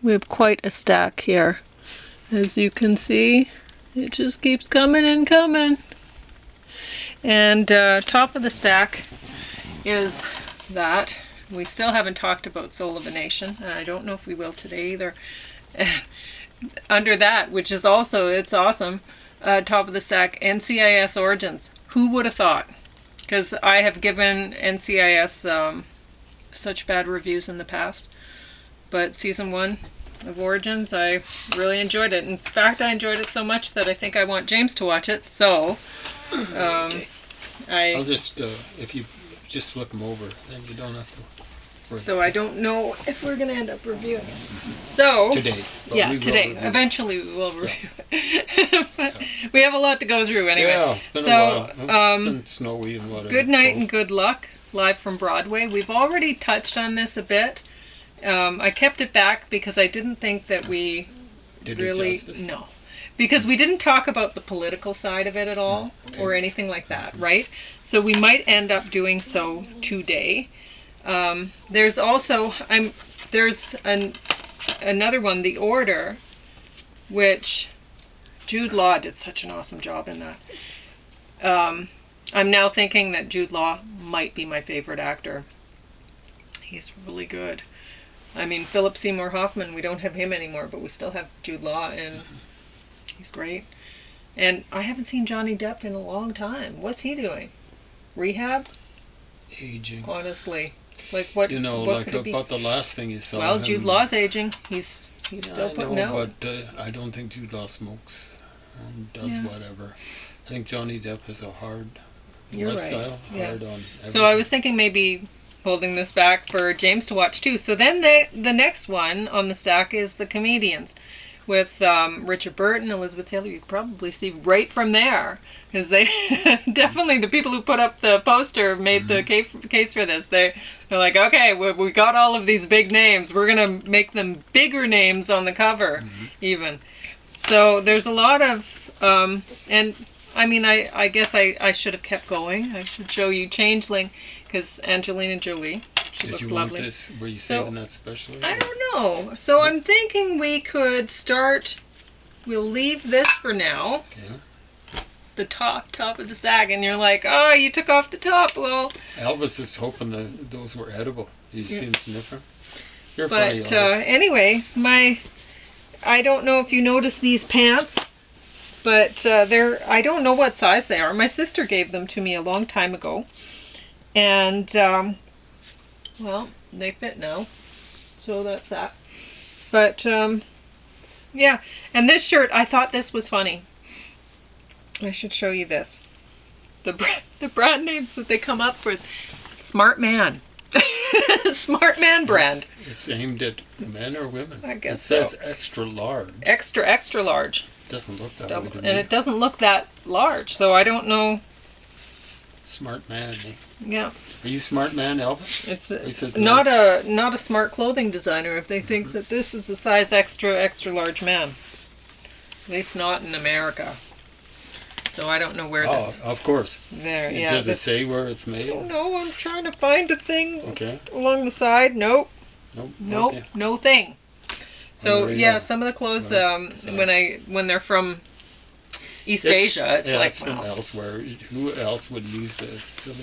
We have quite a stack here. As you can see, it just keeps coming and coming. And top of the stack is that. We still haven't talked about Soul of a Nation, and I don't know if we will today either. And under that, which is also, it's awesome, top of the stack, NCIS Origins. Who would have thought? Because I have given NCIS such bad reviews in the past. But Season 1 of Origins, I really enjoyed it. In fact, I enjoyed it so much that I think I want James to watch it. So, Okay. I'll just, if you just flip them over, then you don't have to. So I don't know if we're going to end up reviewing it. So Today. Yeah, today. Eventually we will review it. But we have a lot to go through anyway. Yeah, it's been a while. It's been snowy and whatever. Goodnight and Goodluck, live from Broadway. We've already touched on this a bit. I kept it back because I didn't think that we really... No. Because we didn't talk about the political side of it at all, or anything like that, right? So we might end up doing so today. There's also another one, The Order, which Jude Law did such an awesome job in that. I'm now thinking that Jude Law might be my favorite actor. He's really good. I mean, Philip Seymour Hoffman, we don't have him anymore, but we still have Jude Law, and he's great. And I haven't seen Johnny Depp in a long time. What's he doing? Rehab? Aging. Honestly. Like what? You know, what like could it be? about the last thing you saw. Well, Jude Law's aging. He's still putting out. But I don't think Jude Law smokes and does whatever. I think Johnny Depp has a hard lifestyle. Right. Yeah. Hard on everything. So I was thinking maybe holding this back for James to watch too. So then the next one on the stack is The Comedians, with Richard Burton, Elizabeth Taylor. You could probably see right from there, because they definitely, the people who put up the poster made the case for this. They're like, okay, we got all of these big names. We're going to make them bigger names on the cover, even. So there's a lot of, and I mean, I guess I should have kept going. I should show you Changeling, because Angelina Jolie, she looks lovely. This? Were you saving that specially? I don't know. So I'm thinking we could start, we'll leave this for now. Yeah. The top of the stack, and you're like, oh, you took off the top. Well, Elvis is hoping that those were edible. You see him sniffing? You're but funny, Elvis. Anyway, I don't know if you noticed these pants, but I don't know what size they are. My sister gave them to me a long time ago, and well, they fit now, so that's that. But yeah, and this shirt, I thought this was funny. I should show you this. The brand names that they come up with. Smart Man. Smart Man brand. It's aimed at men or women. I guess so. It says extra large. Extra large. Doesn't look that way to And me. it doesn't look that large, so I don't know. Smart man, eh? Yeah. Are you smart man, Elvis? It's not a smart clothing designer if they think that this is a size extra large man. At least not in America. So I don't know where this... Oh, of course. There, yeah. Does it say where it's made? Oh, no, I'm trying to find a thing along the side. Nope. Nope. Okay. No thing. So, yeah, some of the clothes, when they're from East Asia, it's like, from elsewhere. Who else would use a silly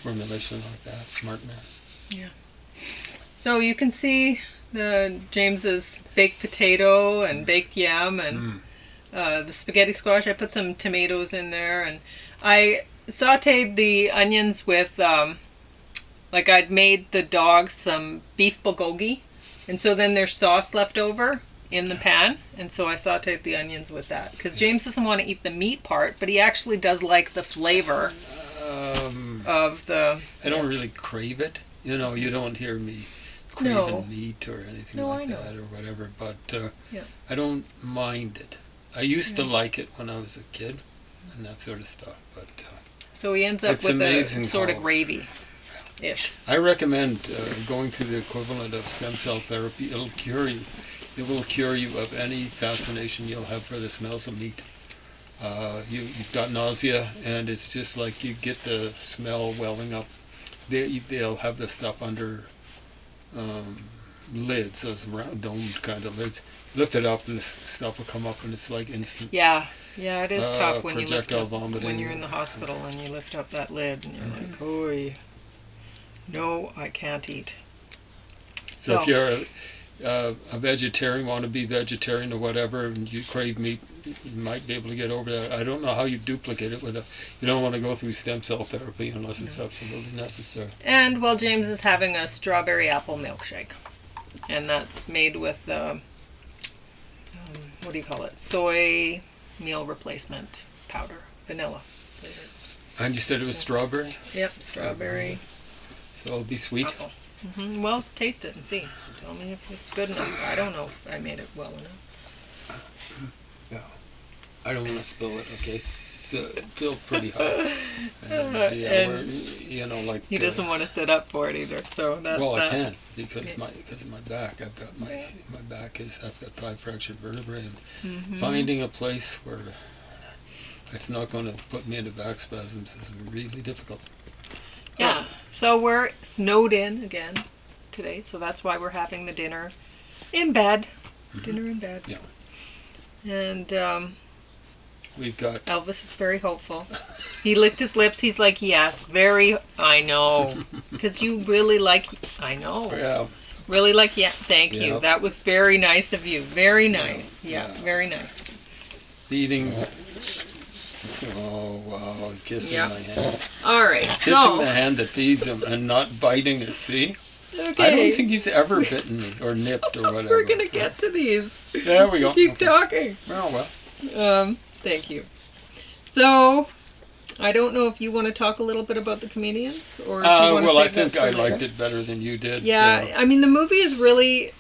formulation like that? Smart man. Yeah. So you can see James's baked potato and baked yam and... the spaghetti squash. I put some tomatoes in there, and I sauteed the onions with, like I'd made the dogs some beef bulgogi, and so then there's sauce left over in the pan, and so I sauteed the onions with that, because James doesn't want to eat the meat part, but he actually does like the flavor of the... I don't really crave it. You know, you don't hear me craving meat or anything like that or whatever, but I don't mind it. I used to like it when I was a kid, and that sort of stuff. But so he ends up with a sort of gravy-ish. I recommend going through the equivalent of stem cell therapy. It'll cure you. It will cure you of any fascination you'll have for the smells of meat. You've got nausea, and it's just like you get the smell welling up. They'll have the stuff under lids, those round domed kind of lids. Lift it up and this stuff will come up and it's like instant Yeah, yeah, it is tough when you lift projectile up, vomiting. when you're in the hospital and you lift up that lid and you're like, oh, no, I can't eat. So if you're a vegetarian, want to be vegetarian or whatever, and you crave meat, you might be able to get over that. I don't know how you duplicate it with you don't want to go through stem cell therapy unless it's absolutely necessary. And well, James is having a strawberry apple milkshake, and that's made with what do you call it? Soy meal replacement powder, vanilla flavored. And you said it was strawberry? Yep, strawberry. So it'll be sweet. Apple. Well, taste it and see. Tell me if it's good enough. I don't know if I made it well enough. Yeah. I don't want to spill it, okay? So it feels pretty hot. And, yeah, And you know, like he doesn't want to sit up for it either. So that's well, that. I can't because of my back. I've got my back I've got 5 fractured vertebrae, and finding a place where it's not going to put me into back spasms is really difficult. Yeah. So we're snowed in again today, so that's why we're having the dinner in bed. Dinner in bed. Yeah. And We've got Elvis is very hopeful. He licked his lips. He's like, yes, very. I know, because you really like. I know. yeah. Really like. Yeah. Thank Yeah. you. That was very nice of you. Very nice. Yeah. Very nice. Feeding. Oh wow! Kissing my hand. All right. Kissing the hand that feeds him and not biting it. See. Okay. I don't think he's ever bitten me or nipped or whatever. We're gonna get to these. There we go. Keep talking. Oh well. Thank you. So, I don't know if you want to talk a little bit about the comedians, or if you want to well, I save that think for I later. liked it better than you did. Yeah, I mean the movie is really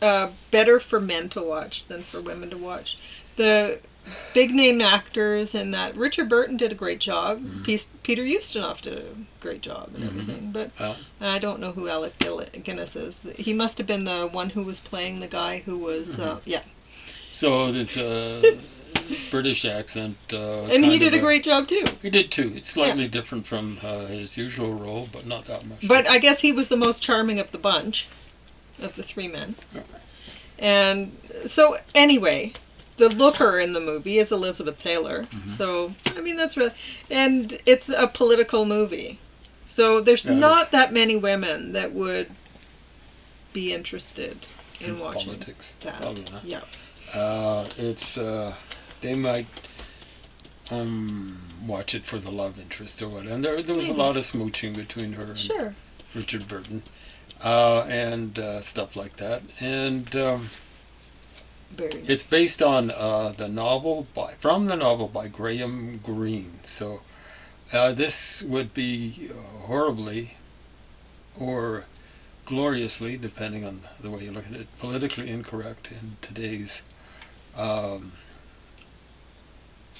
better for men to watch than for women to watch. The big name actors and that Richard Burton did a great job. Peter Ustinov did a great job and everything. But I don't know who Alec Guinness is. He must have been the one who was playing the guy who was yeah. So the British accent. And he did a great job too. He did too. It's slightly different from his usual role, but not that much. But I guess he was the most charming of the bunch, of the 3 men. Yeah. And so anyway, the looker in the movie is Elizabeth Taylor. So I mean that's really, and it's a political movie. So there's not that many women that would be interested in watching politics. that. Probably not. Yeah. It's they might watch it for the love interest or whatever. And there was a lot of smooching between her and Richard Burton, and stuff like that. And Very nice. it's based on the novel by Graham Greene. So this would be horribly or gloriously, depending on the way you look at it, politically incorrect in today's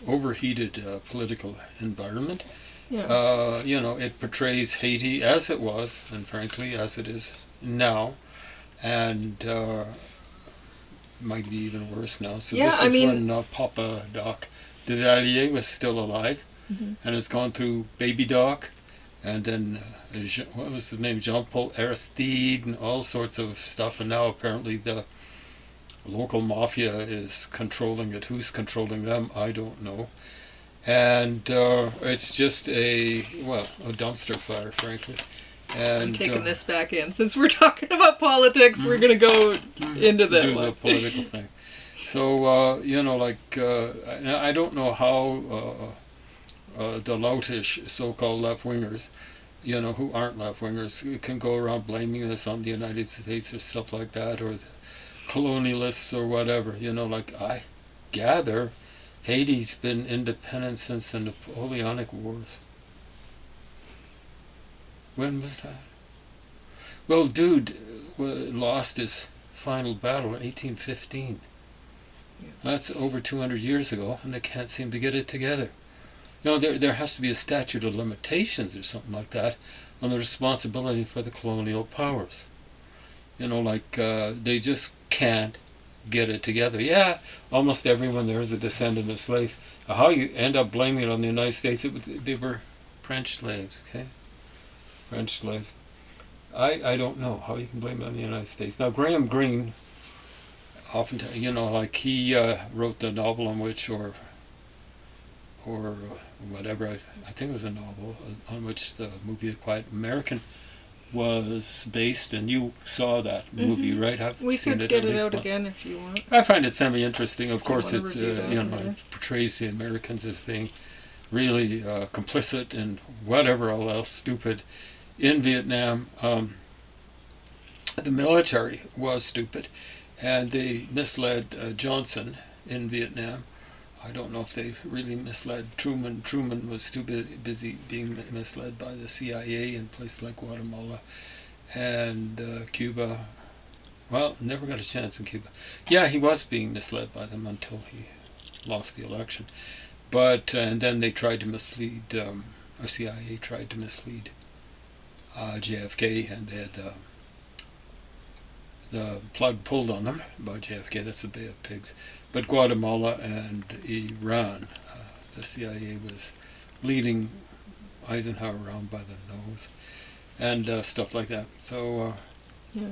overheated political environment. Yeah. It portrays Haiti as it was, and frankly as it is now, and might be even worse now. So this is when Papa Doc Duvalier was still alive, and has gone through Baby Doc, and then what was his name, Jean-Paul Aristide, and all sorts of stuff, and now apparently the local mafia is controlling it. Who's controlling them? I don't know. And it's just a dumpster fire, frankly. And I'm taking this back in. Since we're talking about politics, we're going to go into that do one. the political thing. So, I don't know how the loutish so-called left-wingers, who aren't left-wingers, can go around blaming this on the United States or stuff like that, or the colonialists or whatever. I gather Haiti's been independent since the Napoleonic Wars. When was that? Well, dude lost his final battle in 1815. That's over 200 years ago, and they can't seem to get it together. There has to be a statute of limitations or something like that on the responsibility for the colonial powers. They just can't get it together. Yeah, almost everyone there is a descendant of slaves. How you end up blaming it on the United States, they were French slaves, okay? French slaves. I don't know how you can blame it on the United States. Now, Graham Greene, oftentimes, like he wrote the novel on which, or whatever, I think it was a novel on which the movie A Quiet American was based, and you saw that movie, right? I've We seen could it get at it least out once. again if you want. I find it semi-interesting. Of course, wanna it's review that later. it portrays the Americans as being really complicit and whatever all else stupid in Vietnam. The military was stupid, and they misled Johnson in Vietnam. I don't know if they really misled Truman. Truman was too busy being misled by the CIA in places like Guatemala and Cuba. Well, never got a chance in Cuba. Yeah, he was being misled by them until he lost the election. But and then they tried to mislead, or CIA tried to mislead JFK, and they had the plug pulled on them by JFK. That's the Bay of Pigs. But Guatemala and Iran, the CIA was leading Eisenhower around by the nose and stuff like that. So, Yeah.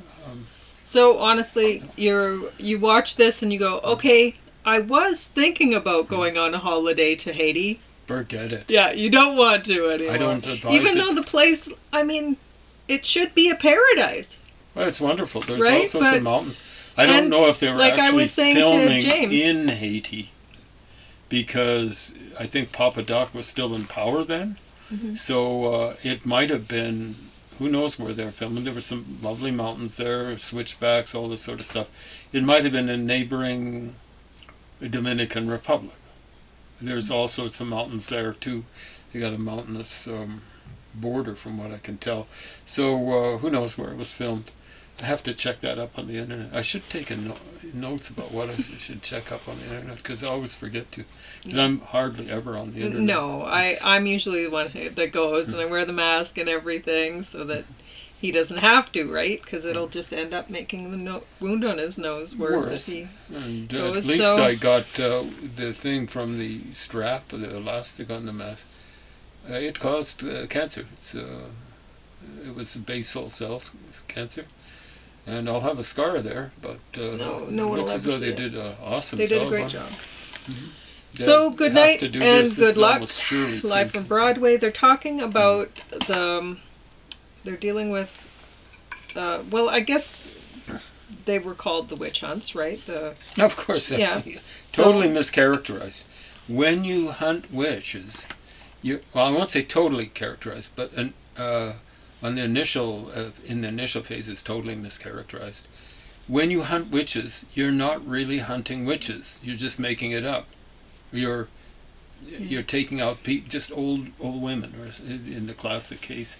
So honestly, you watch this and you go, okay, I was thinking about going on a holiday to Haiti. forget it. Yeah, you don't want to anymore. I don't advise Even it. though the place, I mean, it should be a paradise. Well, it's wonderful. There's all Right? sorts of mountains. I don't and know if they were like I actually was saying to filming James- in Haiti, because I think Papa Doc was still in power then. So it might have been, who knows where they're filming. There were some lovely mountains there, switchbacks, all this sort of stuff. It might have been in neighboring Dominican Republic. There's all sorts of mountains there too. They got a mountainous border, from what I can tell. So who knows where it was filmed. I have to check that up on the internet. I should take notes about what I should check up on the internet, because I always forget to. Because I'm hardly ever on the internet. No, I'm usually the one that goes, and I wear the mask and everything so that he doesn't have to, right? Because it'll just end up making the wound on his nose worse. If he And goes, at least so- I got the thing from the strap, the elastic on the mask. It caused cancer. It was basal cell cancer. And I'll have a scar there, but No one it will looks as ever though they see it. did an awesome They job. did a great on it. job. They So, have Goodnight to do and this. This is Goodluck, almost surely live skin from Broadway. They're talking about they're dealing with, well, I guess they were called the witch hunts, right? Of course, Yeah. totally mischaracterized. When you hunt witches, well, I won't say totally characterized, but on the initial in the initial phase, it's totally mischaracterized. When you hunt witches, you're not really hunting witches. You're just making it up. You're taking out just old women, or in the classic case,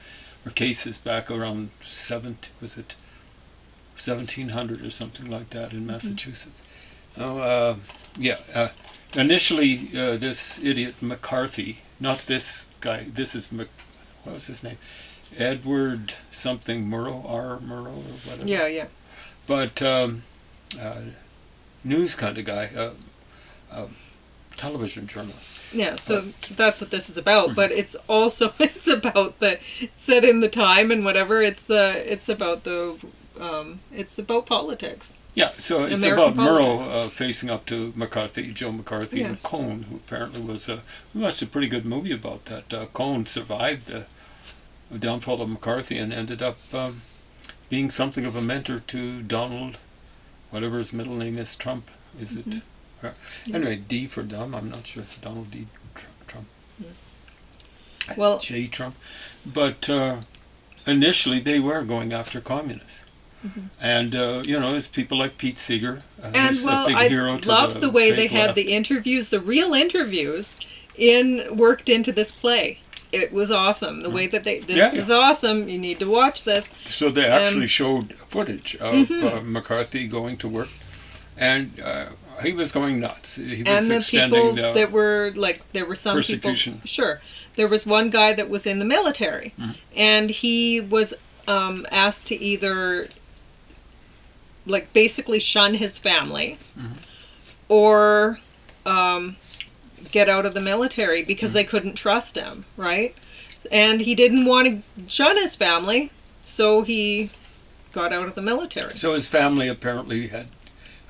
or cases back around 1700 or something like that in Massachusetts. Initially, this idiot McCarthy, not this guy. This is what was his name? Edward something Murrow, or whatever. Yeah. But news kind of guy, television journalist. Yeah, so that's what this is about. But it's also about set in the time and whatever. It's about politics. Yeah, so it's American about politics. Murrow facing up to McCarthy, Joe McCarthy, and Cohn, who apparently was we watched a pretty good movie about that. Cohn survived the downfall of McCarthy and ended up being something of a mentor to Donald, whatever his middle name is, Trump. Is it? Anyway, D for dumb. I'm not sure. Donald D. Trump. Well, J. Trump. But initially, they were going after communists. And, it's people like Pete Seeger. and who's a big hero I to loved the way they fake had left. the interviews, the real interviews, worked into this play. It was awesome. The way that this is awesome. You need to watch this. So they actually showed footage of McCarthy going to work, and he was going nuts. He was And the extending people that were there were some persecution. people. Sure, there was one guy that was in the military, and he was asked to either basically shun his family, or get out of the military because they couldn't trust him, right? And he didn't want to shun his family, so he got out of the military. So his family apparently had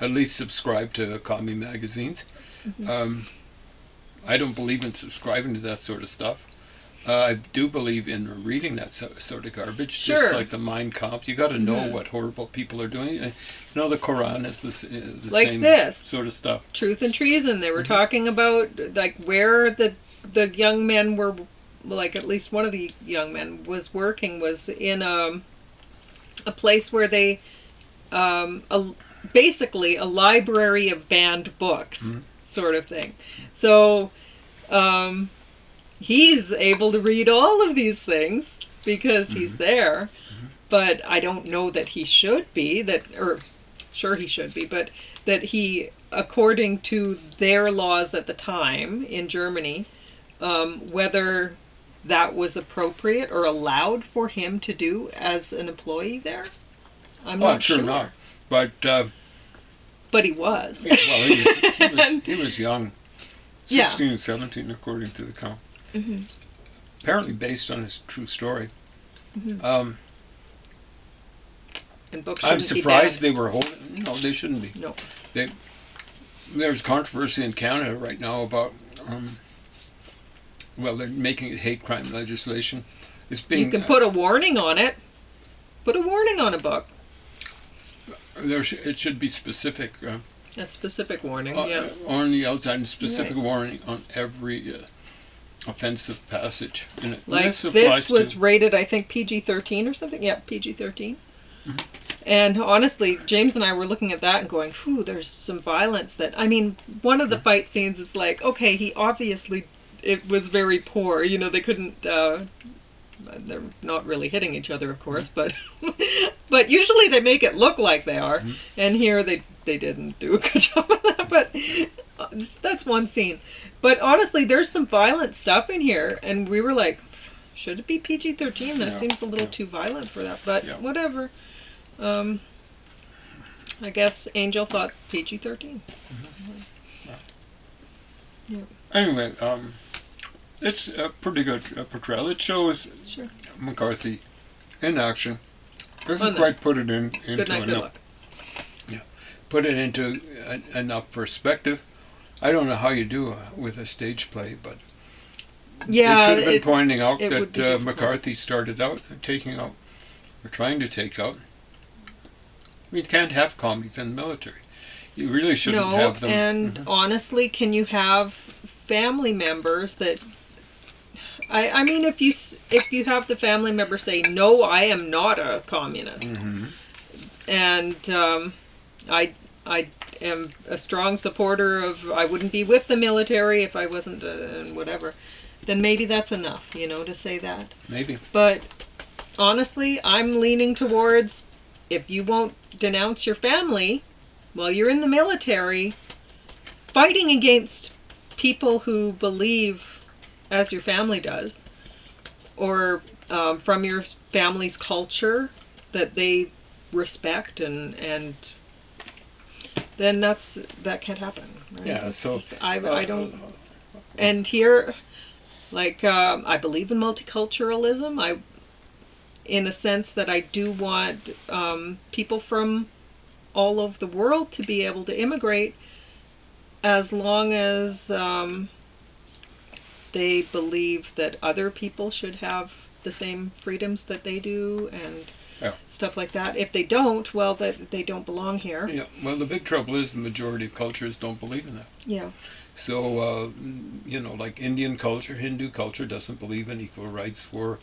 at least subscribed to commie magazines. I don't believe in subscribing to that sort of stuff. I do believe in reading that sort of garbage, Sure. just like the Mein Kampf. You got to know what horrible people are doing. You know, the Quran is the Like same this. sort of stuff. Truth and Treason. They were talking about like where the young men were, like at least one of the young men was working was in a place where they basically a library of banned books sort of thing. So he's able to read all of these things because he's there, but I don't know that he should be, or sure he should be, but that he, according to their laws at the time in Germany, whether that was appropriate or allowed for him to do as an employee there, I'm not sure. Not. But he was. Well, he was young, 16 and 17, according to the count. Apparently based on his true story. And books I'm shouldn't be surprised banned. they were holding. No, they shouldn't be. No. There's controversy in Canada right now about. Well, they're making it hate crime legislation. It's being. You can put a warning on it. Put a warning on a book. It should be specific. A specific warning, On the outside, and specific warning on every offensive passage. And like this was rated, I think, PG-13 or something. Yeah, PG-13. And honestly, James and I were looking at that and going, "Whew, there's some violence." That, I mean, one of the fight scenes is like, okay, he obviously, it was very poor. You know, they couldn't. They're not really hitting each other, of course, but but usually they make it look like they are. And here they didn't do a good job of that. But that's one scene. But honestly, there's some violent stuff in here, and we were like, should it be PG-13? That seems a little too violent for that. But whatever. I guess Angel thought PG-13. Anyway, it's a pretty good portrayal. It shows McCarthy in action. Doesn't quite put it into Goodnight, Goodluck. Put it into enough perspective. I don't know how you do with a stage play, but they should have been pointing out that McCarthy started out taking out, or trying to take out. I mean, you can't have commies in the military. You really shouldn't have them. And honestly, can you have family members that? I mean, if you have the family member say, "No, I am not a communist," and I am a strong supporter of, I wouldn't be with the military if I wasn't, whatever, then maybe that's enough, to say that. Maybe. But honestly, I'm leaning towards, if you won't denounce your family while you're in the military, fighting against people who believe as your family does, or from your family's culture that they respect, and then that can't happen. Right? Yeah, so I don't. And here, like, I believe in multiculturalism. In a sense that I do want people from all over the world to be able to immigrate, as long as they believe that other people should have the same freedoms that they do, and stuff like that. If they don't, well, that they don't belong here. Yeah. Well, the big trouble is the majority of cultures don't believe in that. Yeah. So, like Indian culture, Hindu culture doesn't believe in equal rights for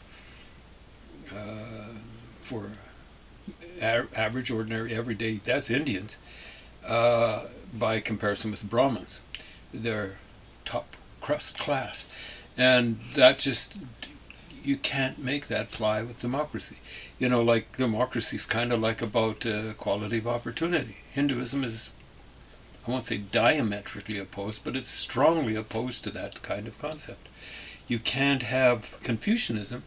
average, ordinary, everyday. That's Indians. By comparison with Brahmins, they're top crust class, and that just, you can't make that fly with democracy. Like democracy is kind of like about equality of opportunity. Hinduism is, I won't say diametrically opposed, but it's strongly opposed to that kind of concept. You can't have Confucianism.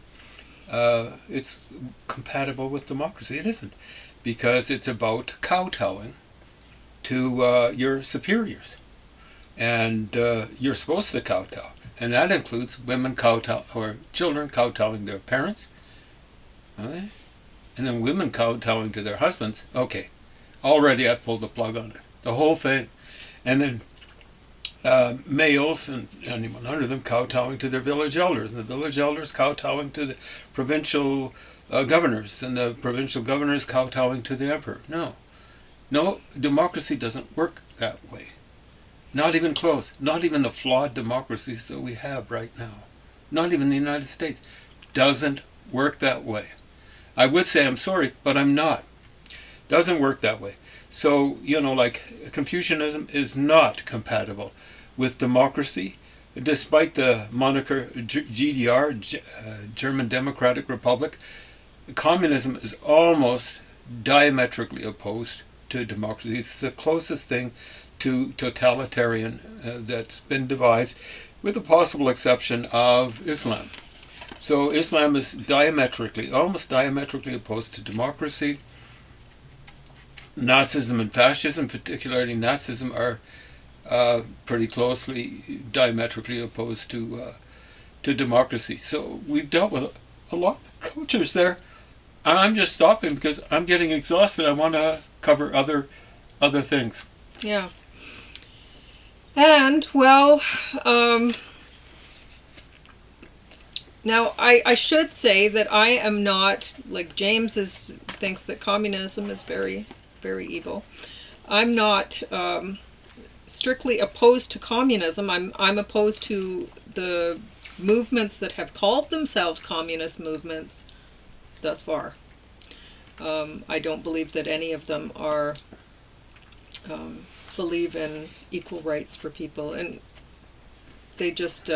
It's compatible with democracy. It isn't, because it's about kowtowing to your superiors, and you're supposed to kowtow, and that includes women kowtow, or children kowtowing their parents, and then women kowtowing to their husbands, okay, already I pulled the plug on it. The whole thing. And then males and anyone under them kowtowing to their village elders, and the village elders kowtowing to the provincial governors, and the provincial governors kowtowing to the emperor. No. No, democracy doesn't work that way. Not even close. Not even the flawed democracies that we have right now. Not even the United States. Doesn't work that way. I would say I'm sorry, but I'm not. Doesn't work that way. So, like Confucianism is not compatible with democracy, despite the moniker GDR, German Democratic Republic. Communism is almost diametrically opposed to democracy. It's the closest thing to totalitarian that's been devised, with the possible exception of Islam. So Islam is almost diametrically opposed to democracy. Nazism and fascism, particularly Nazism, are pretty closely diametrically opposed to democracy. So we've dealt with a lot of cultures there. And I'm just stopping because I'm getting exhausted. I want to cover other things. Yeah. And, well, now I should say that I am not, like James thinks that communism is very, very evil. I'm not strictly opposed to communism. I'm opposed to the movements that have called themselves communist movements thus far. I don't believe that any of them believe in equal rights for people, and they just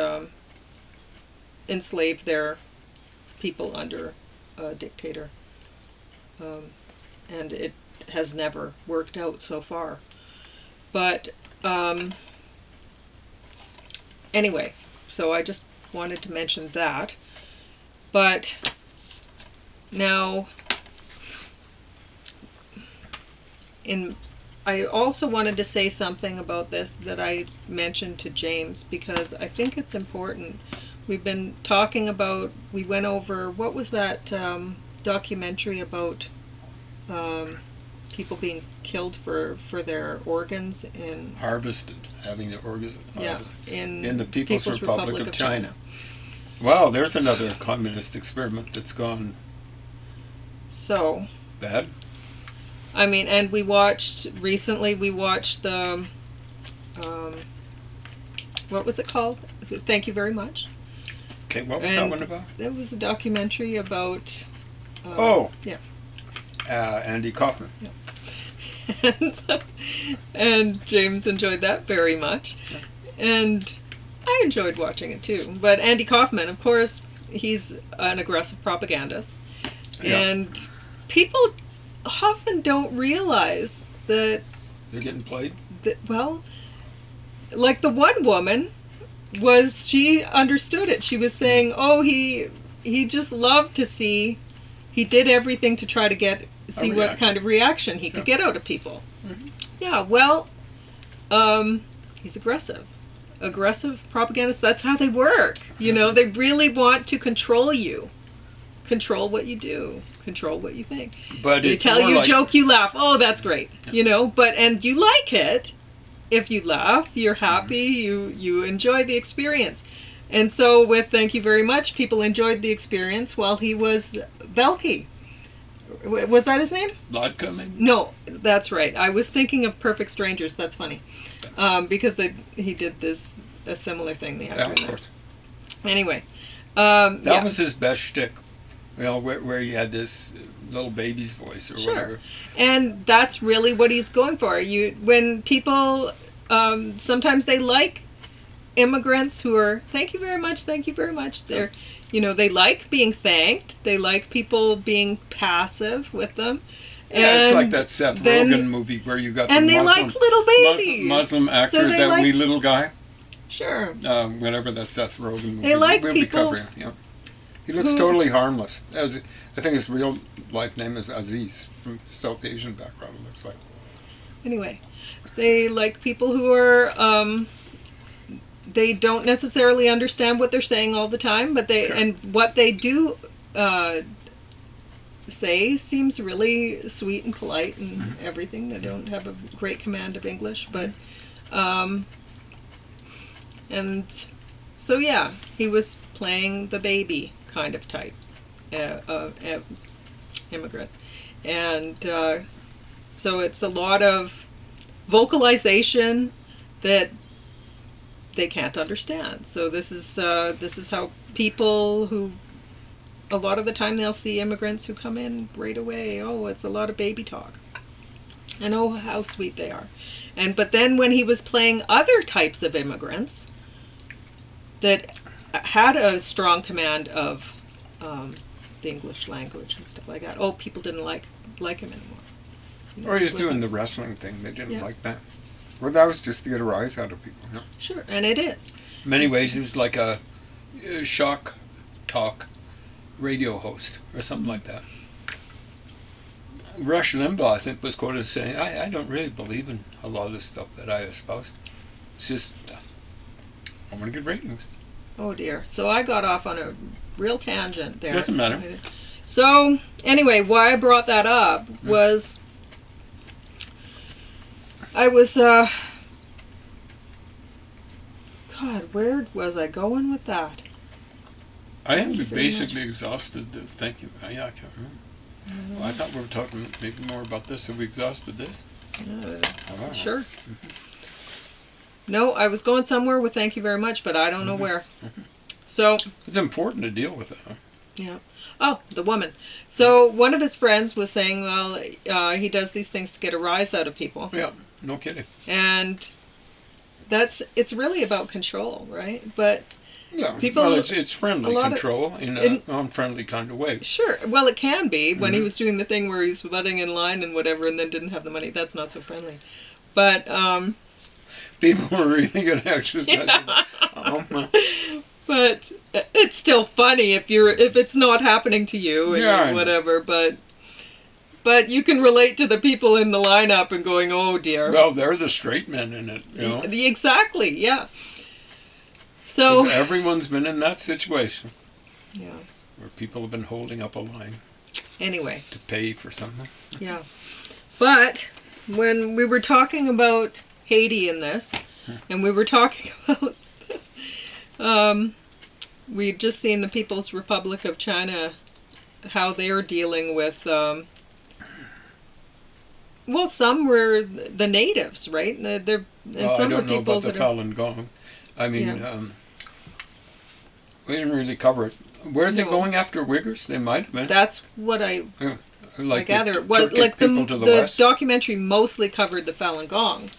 enslave their people under a dictator. And it has never worked out so far. But anyway, so I just wanted to mention that. But now, I also wanted to say something about this that I mentioned to James, because I think it's important. We've been talking about, we went over, what was that documentary about people being killed for their organs in... Harvested, having their organs harvested. Yeah, in the People's Republic of China. Wow, there's another communist experiment that's gone so bad. I mean, and recently we watched the, what was it called? Thank You Very Much. Okay, what was that one about? There was a documentary about... yeah. Andy Kaufman. Yeah. And James enjoyed that very much. Yeah. And I enjoyed watching it too. But Andy Kaufman, of course, he's an aggressive propagandist. Yeah. And people often don't realize that they're getting played. Well, like the one woman she understood it. She was saying, "Oh, he just loved to see. He did everything to try to see what kind of reaction he could get out of people." Mm-hmm. Yeah, well, he's aggressive propagandists. That's how they work. They really want to control you. Control what you do, control what you think. But they tell you a joke, you laugh. Oh, that's great. Yeah. And you like it. If you laugh, you're happy, you enjoy the experience. And so with Thank You Very Much, people enjoyed the experience while he was Belky. Was that his name? Vodka, maybe? No, that's right. I was thinking of Perfect Strangers. That's funny. Because he did a similar thing. The actor. Yeah, of course. Anyway. That was his best shtick. Where he had this little baby's voice or whatever. And that's really what he's going for. When people, sometimes they like immigrants who are, thank you very much. They're, they like being thanked. They like people being passive with them. Yeah, it's like that Seth Rogen movie where you got the they like little babies. Muslim actor, that wee little guy. Sure. Whatever that Seth Rogen movie. They like we'll people. Be covering, yeah. He looks totally harmless. I think his real life name is Aziz, from South Asian background, it looks like. Anyway, they like people who are, they don't necessarily understand what they're saying all the time, but and what they do say seems really sweet and polite and everything. They don't have a great command of English, but and so yeah, he was playing the baby kind of type immigrant, and so it's a lot of vocalization that they can't understand. So this is how people who, a lot of the time they'll see immigrants who come in right away. Oh, it's a lot of baby talk, and oh, how sweet they are. But then when he was playing other types of immigrants that had a strong command of the English language and stuff like that, oh, people didn't like him anymore. You know, Or he's doing the wrestling thing. They didn't Yeah. like that. Well, that was just to get a rise out of people. Yeah. Sure, and it is. In many ways, he was like a shock talk radio host or something like that. Rush Limbaugh, I think, was quoted as saying, I don't really believe in a lot of the stuff that I espouse. It's just, I want to get ratings. Oh dear. So I got off on a real tangent there. Doesn't matter. So anyway, why I brought that up was I was God, where was I going with that? I think we you very basically exhausted this. Thank you. I can't remember. Well, I thought we were talking maybe more about this. Have we exhausted this? Oh. Sure. No, I was going somewhere with thank you very much, but I don't know where. So It's important to deal with it. Huh? yeah. Oh, the woman. So one of his friends was saying, well, he does these things to get a rise out of people. Yeah, no kidding. And it's really about control, right? But Yeah, people, well, it's friendly a lot of- control in an unfriendly kind of way. sure, well, it can be when he was doing the thing where he's butting in line and whatever and then didn't have the money. That's not so friendly. But People are really going to exercise. but it's still funny if it's not happening to you and Yeah, I know. whatever, but you can relate to the people in the lineup and going, oh dear. Well, they're the straight men in it, you know. Exactly, yeah. 'Cause So everyone's been in that situation yeah. where people have been holding up a line Anyway, to pay for something. yeah. But when we were talking about Haiti in this, and we were talking about we'd just seen the People's Republic of China, how they're dealing with well, some were the natives, right? And Well, some I don't were know people about the that are, Falun Gong. I mean, Yeah. we didn't really cover it. Were they No. going after Uyghurs? They might have been. that's what I Like gather. the It was Turkic like people to the the west. documentary mostly covered the Falun Gong,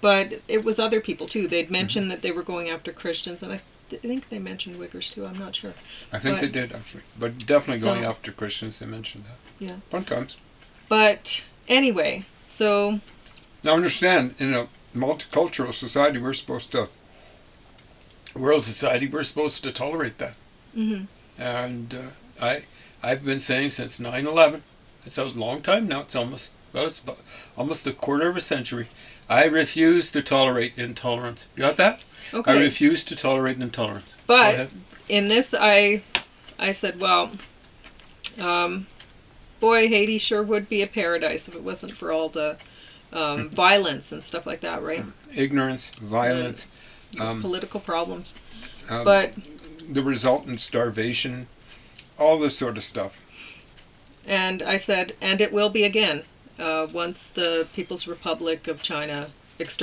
but it was other people too. They'd mentioned that they were going after Christians, and I think they mentioned Uyghurs too. I'm not sure. I think but- they did, actually. But definitely going So- after Christians, they mentioned that. Yeah. Sometimes. But anyway, so Now understand, in a multicultural society, World society, we're supposed to tolerate that. mhm. And I've been saying since 9/11, it's a long time now, it's almost a quarter of a century, I refuse to tolerate intolerance. You got that? I Okay. refuse to tolerate intolerance. Go But ahead. in this, I said, well, boy, Haiti sure would be a paradise if it wasn't for all the violence and stuff like that, right? Ignorance, violence, Political problems. um, But the resultant starvation, all this sort of stuff. and I said, and it will be again once the People's Republic of China